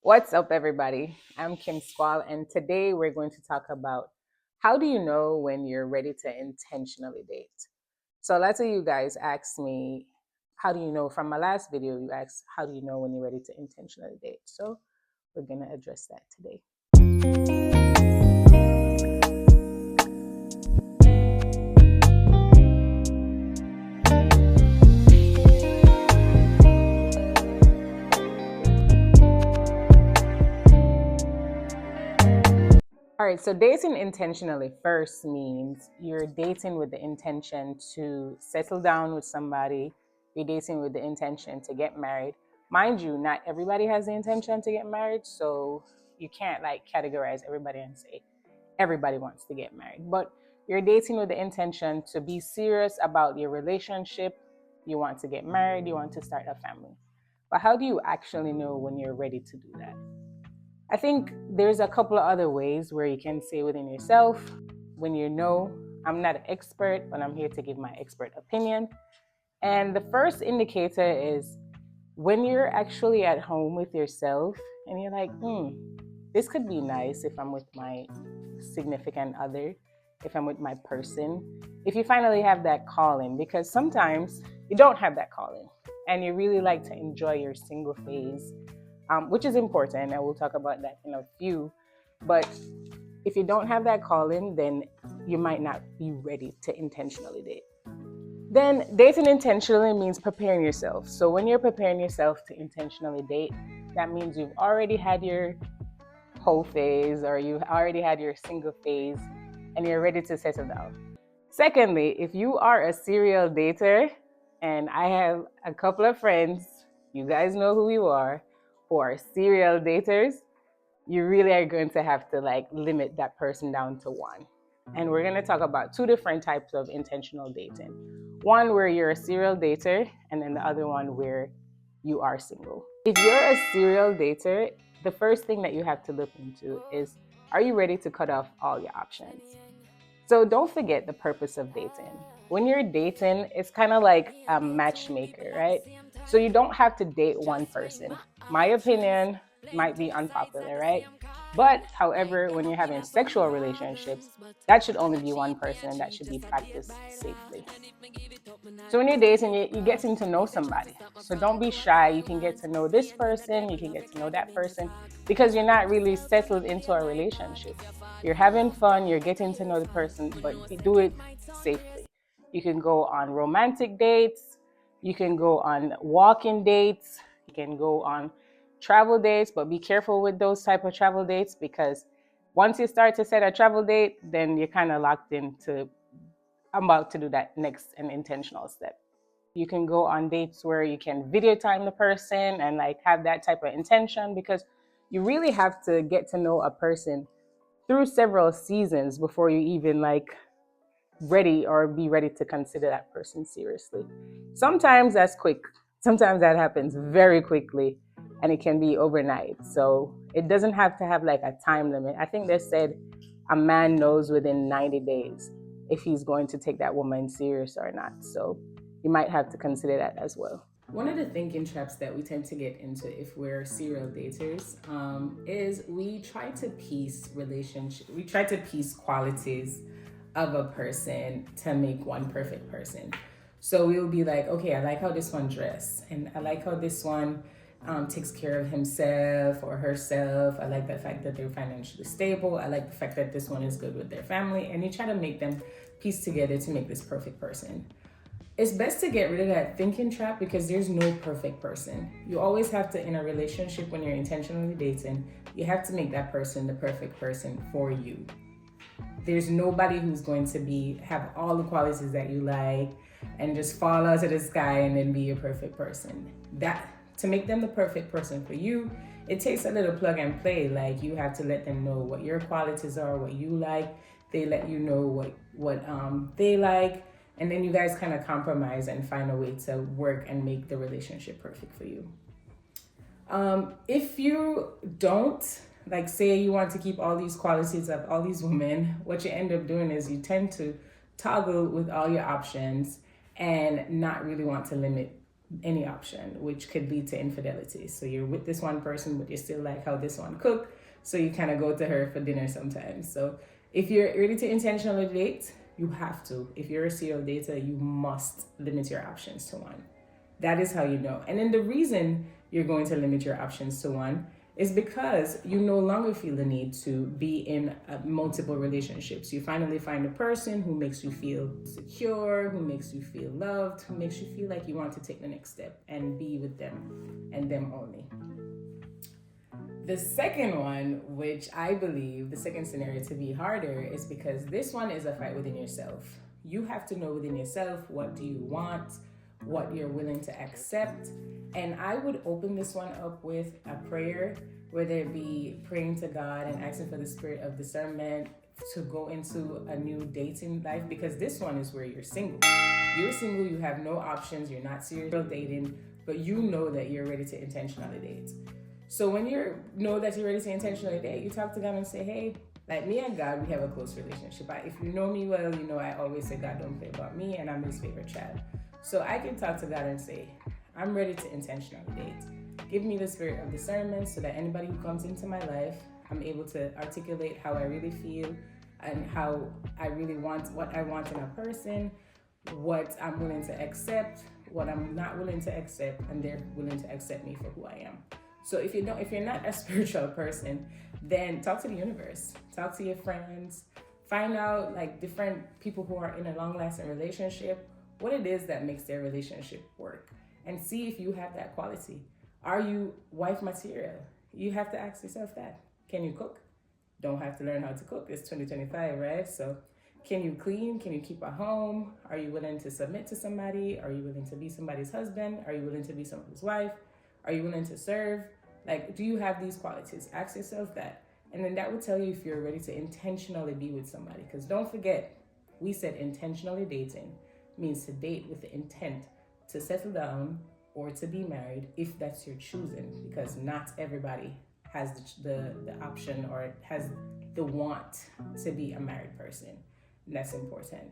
What's up, everybody? I'm Kim Squall, and today we're going to talk about how do you know when you're ready to intentionally date? So, lots of you guys asked me, how do you know? From my last video, you asked, how do you know when you're ready to intentionally date? So, we're going to address that today. All right, so dating intentionally first means you're dating with the intention to settle down with somebody. You're dating with the intention to get married. Mind you, not everybody has the intention to get married, so you can't like categorize everybody and say everybody wants to get married. But you're dating with the intention to be serious about your relationship. You want to get married, you want to start a family. But how do you actually know when you're ready to do that? I think there's a couple of other ways where you can say within yourself when you know. I'm not an expert, but I'm here to give my expert opinion. And the first indicator is when you're actually at home with yourself and you're like, this could be nice if I'm with my significant other, if I'm with my person, if you finally have that calling, because sometimes you don't have that calling and you really like to enjoy your single phase, which is important, and we'll talk about that in a few. But if you don't have that calling, then you might not be ready to intentionally date. Then dating intentionally means preparing yourself. So when you're preparing yourself to intentionally date, that means you've already had your whole phase or you've already had your single phase and you're ready to settle down. Secondly, if you are a serial dater, and I have a couple of friends, you guys know who you are, who are serial daters, you really are going to have to like limit that person down to one. And we're going to talk about two different types of intentional dating. One where you're a serial dater, and then the other one where you are single. If you're a serial dater, the first thing that you have to look into is, are you ready to cut off all your options? So don't forget the purpose of dating. When you're dating, it's kind of like a matchmaker, right? So you don't have to date one person. My opinion might be unpopular, right? But however, when you're having sexual relationships, that should only be one person and that should be practiced safely. So when you're dating, you're getting to know somebody. So don't be shy. You can get to know this person, you can get to know that person, because you're not really settled into a relationship. You're having fun, you're getting to know the person, but do it safely. You can go on romantic dates, you can go on walking dates, you can go on travel dates, but be careful with those type of travel dates, because once you start to set a travel date, then you're kind of locked into, I'm about to do that next and intentional step. You can go on dates where you can video time the person and like have that type of intention, because you really have to get to know a person through several seasons before you even like ready or be ready to consider that person seriously. Sometimes that's quick. Sometimes that happens very quickly and it can be overnight. So it doesn't have to have like a time limit. I think they said a man knows within 90 days if he's going to take that woman serious or not. So you might have to consider that as well. One of the thinking traps that we tend to get into if we're serial daters is we try to piece qualities of a person to make one perfect person. So we'll be like, okay, I like how this one dressed, and I like how this one takes care of himself or herself. I like the fact that they're financially stable. I like the fact that this one is good with their family. And you try to make them piece together to make this perfect person. It's best to get rid of that thinking trap, because there's no perfect person. You always have to, in a relationship, when you're intentionally dating, you have to make that person the perfect person for you. There's nobody who's going to have all the qualities that you like and just fall out of the sky and then be your perfect person. That, to make them the perfect person for you, it takes a little plug and play. Like, you have to let them know what your qualities are, what you like. They let you know what they like, and then you guys kind of compromise and find a way to work and make the relationship perfect for you. If you don't, like, say you want to keep all these qualities of all these women, what you end up doing is you tend to toggle with all your options and not really want to limit any option, which could lead to infidelity. So you're with this one person, but you still like how this one cook, so you kind of go to her for dinner sometimes. So if you're ready to intentionally date, you have to. If you're a serial dater, you must limit your options to one. That is how you know. And then the reason you're going to limit your options to one is because you no longer feel the need to be in multiple relationships. You finally find a person who makes you feel secure, who makes you feel loved, who makes you feel like you want to take the next step and be with them and them only. The second one, which I believe the second scenario to be harder, is because this one is a fight within yourself. You have to know within yourself, what do you want, what you're willing to accept. And I would open this one up with a prayer, whether it be praying to God and asking for the spirit of discernment to go into a new dating life, because this one is where you're single. You're single, you have no options, you're not serial dating, but you know that you're ready to intentionally date. So when you know that you're ready to intentionally date, you talk to God and say, hey, like me and God, we have a close relationship. If you know me well, you know I always say God don't play about me, and I'm his favorite child. So I can talk to God and say, I'm ready to intentionally date. Give me the spirit of discernment so that anybody who comes into my life, I'm able to articulate how I really feel and how I really want, what I want in a person, what I'm willing to accept, what I'm not willing to accept, and they're willing to accept me for who I am. So if you're not a spiritual person, then talk to the universe, talk to your friends, find out like different people who are in a long-lasting relationship, what it is that makes their relationship work, and see if you have that quality. Are you wife material? You have to ask yourself that. Can you cook? Don't have to learn how to cook. It's 2025, right? So can you clean? Can you keep a home? Are you willing to submit to somebody? Are you willing to be somebody's husband? Are you willing to be somebody's wife? Are you willing to serve? Like, do you have these qualities? Ask yourself that. And then that will tell you if you're ready to intentionally be with somebody. Because don't forget, we said intentionally dating means to date with the intent to settle down or to be married, if that's your choosing, because not everybody has the option or has the want to be a married person. And that's important.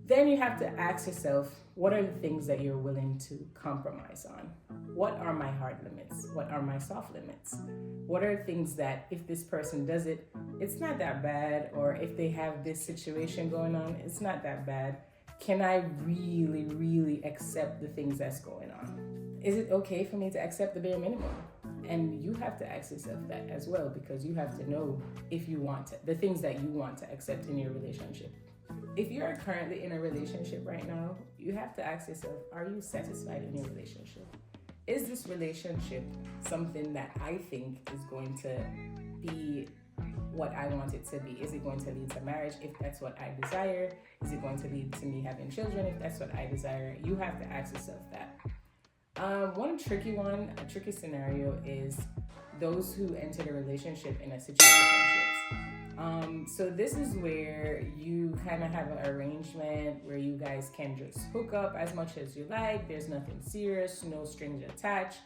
Then you have to ask yourself, what are the things that you're willing to compromise on? What are my hard limits? What are my soft limits? What are things that if this person does it, it's not that bad, or if they have this situation going on, it's not that bad. Can I really, really accept the things that's going on? Is it okay for me to accept the bare minimum? And you have to ask yourself that as well, because you have to know if you want the things that you want to accept in your relationship. If you're currently in a relationship right now, you have to ask yourself, are you satisfied in your relationship? Is this relationship something that I think is going to be what I want it to be? Is it going to lead to marriage if that's what I desire? Is it going to lead to me having children if that's what I desire? You have to ask yourself that. A tricky scenario is those who enter a relationship in a situationship. So this is where you kind of have an arrangement where you guys can just hook up as much as you like. There's nothing serious, no strings attached.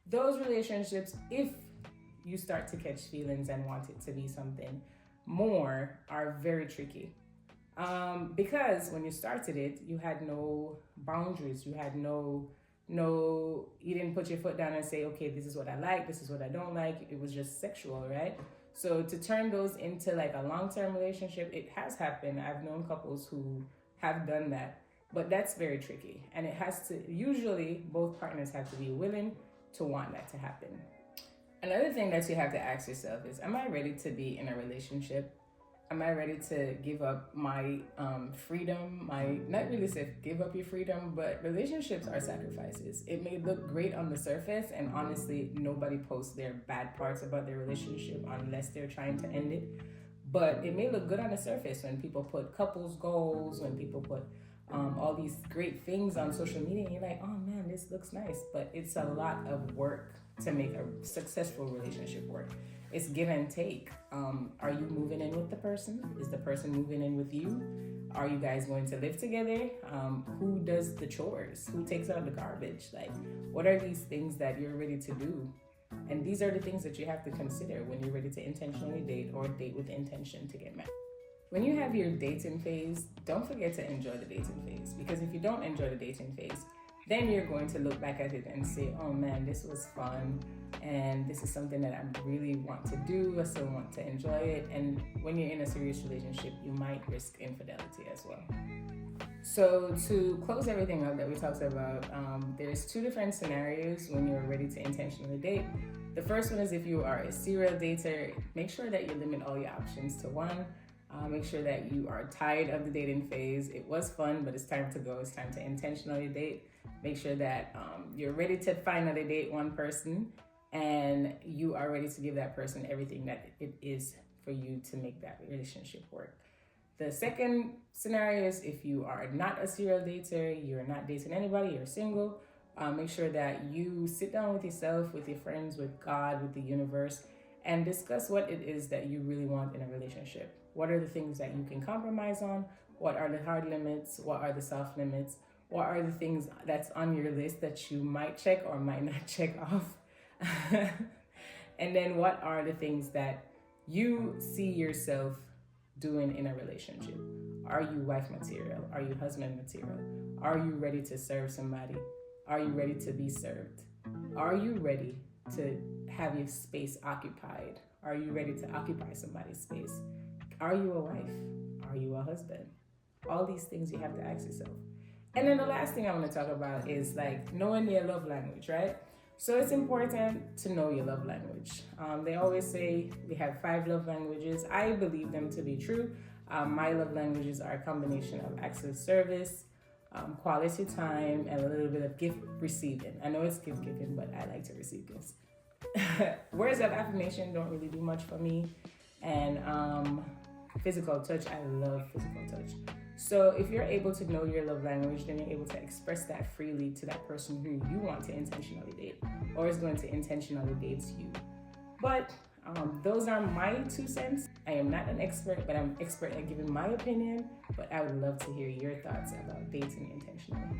Those relationships, if you start to catch feelings and want it to be something more, are very tricky. Because when you started it, you had no boundaries. You had you didn't put your foot down and say, okay, this is what I like, this is what I don't like. It was just sexual, right? So to turn those into like a long-term relationship, it has happened. I've known couples who have done that, but that's very tricky. And it has to, usually both partners have to be willing to want that to happen. Another thing that you have to ask yourself is, am I ready to be in a relationship? Am I ready to give up my freedom? Not really say give up your freedom, but relationships are sacrifices. It may look great on the surface, and honestly, nobody posts their bad parts about their relationship unless they're trying to end it. But it may look good on the surface when people put couples goals, when people put all these great things on social media, and you're like, oh man, this looks nice. But it's a lot of work to make a successful relationship work. It's give and take. Are you moving in with the person? Is the person moving in with you? Are you guys going to live together? Who does the chores? Who takes out the garbage? Like, what are these things that you're ready to do? And these are the things that you have to consider when you're ready to intentionally date or date with the intention to get married. When you have your dating phase, don't forget to enjoy the dating phase, because if you don't enjoy the dating phase, then you're going to look back at it and say, oh man, this was fun, and this is something that I really want to do. I still want to enjoy it. And when you're in a serious relationship, you might risk infidelity as well. So to close everything up that we talked about, there's two different scenarios when you're ready to intentionally date. The first one is if you are a serial dater, make sure that you limit all your options to one. Make sure that you are tired of the dating phase. It was fun, but it's time to go. It's time to intentionally date. Make sure that you're ready to finally date one person, and you are ready to give that person everything that it is for you to make that relationship work. The second scenario is if you are not a serial dater, you're not dating anybody, you're single, make sure that you sit down with yourself, with your friends, with God, with the universe, and discuss what it is that you really want in a relationship. What are the things that you can compromise on? What are the hard limits? What are the soft limits? What are the things that's on your list that you might check or might not check off? And then what are the things that you see yourself doing in a relationship? Are you wife material? Are you husband material? Are you ready to serve somebody? Are you ready to be served? Are you ready to have your space occupied? Are you ready to occupy somebody's space? Are you a wife? Are you a husband? All these things you have to ask yourself. And then the last thing I want to talk about is like knowing your love language, right? So it's important to know your love language. They always say we have 5 love languages. I believe them to be true. My love languages are a combination of acts of service, quality time, and a little bit of gift receiving. I know it's gift giving, but I like to receive gifts. Words of affirmation don't really do much for me. And physical touch, I love physical touch. So if you're able to know your love language, then you're able to express that freely to that person who you want to intentionally date or is going to intentionally date you. But those are my 2 cents. I am not an expert, but I'm expert at giving my opinion. But I would love to hear your thoughts about dating intentionally.